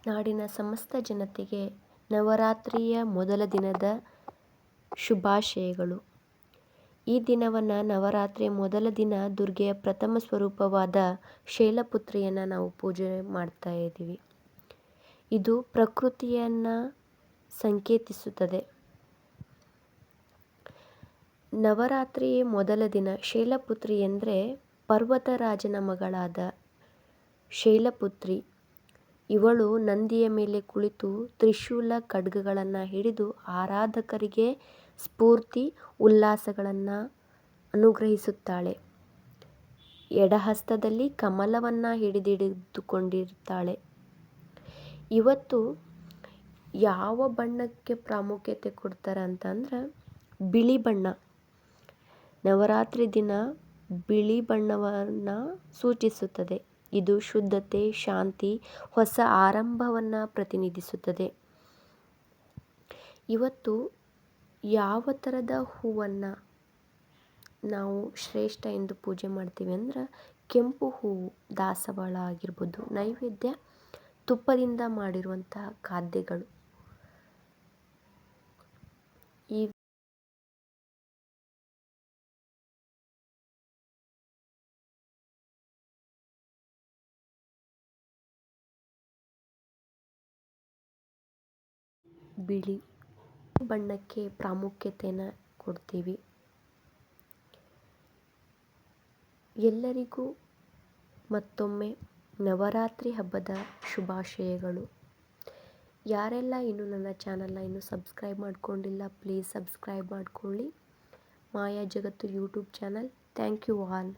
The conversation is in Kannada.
ನಾಡಿನ ಸಮಸ್ತ ಜನತೆಗೆ ನವರಾತ್ರಿಯ ಮೊದಲ ದಿನದ ಶುಭಾಶಯಗಳು. ಈ ದಿನವನ್ನು ನವರಾತ್ರಿಯ ಮೊದಲ ದಿನ ದುರ್ಗೆಯ ಪ್ರಥಮ ಸ್ವರೂಪವಾದ ಶೈಲಪುತ್ರಿಯನ್ನು ನಾವು ಪೂಜೆ ಮಾಡ್ತಾ ಇದ್ದೀವಿ. ಇದು ಪ್ರಕೃತಿಯನ್ನು ಸಂಕೇತಿಸುತ್ತದೆ. ನವರಾತ್ರಿ ಮೊದಲ ದಿನ ಶೈಲಪುತ್ರಿ ಎಂದರೆ ಪರ್ವತರಾಜನ ಮಗಳಾದ ಶೈಲಪುತ್ರಿ. ಇವಳು ನಂದಿಯ ಮೇಲೆ ಕುಳಿತು ತ್ರಿಶೂಲ ಖಡ್ಗಗಳನ್ನು ಹಿಡಿದು ಆರಾಧಕರಿಗೆ ಸ್ಫೂರ್ತಿ ಉಲ್ಲಾಸಗಳನ್ನು ಅನುಗ್ರಹಿಸುತ್ತಾಳೆ. ಎಡಹಸ್ತದಲ್ಲಿ ಕಮಲವನ್ನು ಹಿಡಿದಿಟ್ಟುಕೊಂಡಿರುತ್ತಾಳೆ. ಇವತ್ತು ಯಾವ ಬಣ್ಣಕ್ಕೆ ಪ್ರಾಮುಖ್ಯತೆ ಕೊಡ್ತಾರೆ ಅಂತಂದ್ರೆ ಬಿಳಿ ಬಣ್ಣ. ನವರಾತ್ರಿ ದಿನ ಬಿಳಿ ಬಣ್ಣವನ್ನು ಸೂಚಿಸುತ್ತದೆ. ಇದು ಶುದ್ಧತೆ, ಶಾಂತಿ, ಹೊಸ ಆರಂಭವನ್ನು ಪ್ರತಿನಿಧಿಸುತ್ತದೆ. ಇವತ್ತು ಯಾವ ಥರದ ಹೂವನ್ನು ನಾವು ಶ್ರೇಷ್ಠ ಎಂದು ಪೂಜೆ ಮಾಡ್ತೀವಿ ಅಂದ್ರೆ ಕೆಂಪು ಹೂವು, ದಾಸವಾಳ ಆಗಿರ್ಬೋದು. ನೈವೇದ್ಯ ತುಪ್ಪದಿಂದ ಮಾಡಿರುವಂತಹ ಖಾದ್ಯಗಳು. ಈ ಬಿಳಿ ಬಣ್ಣಕ್ಕೆ ಪ್ರಾಮುಖ್ಯತೆಯನ್ನು ಕೊಡ್ತೀವಿ. ಎಲ್ಲರಿಗೂ ಮತ್ತೊಮ್ಮೆ ನವರಾತ್ರಿ ಹಬ್ಬದ ಶುಭಾಶಯಗಳು. ಯಾರೆಲ್ಲ ಇನ್ನೂ ನನ್ನ ಚಾನಲ್ನ ಇನ್ನೂ ಸಬ್ಸ್ಕ್ರೈಬ್ ಮಾಡ್ಕೊಂಡಿಲ್ಲ, ಪ್ಲೀಸ್ ಸಬ್ಸ್ಕ್ರೈಬ್ ಮಾಡ್ಕೊಳ್ಳಿ. Maya Jagattu YouTube channel. Thank you all.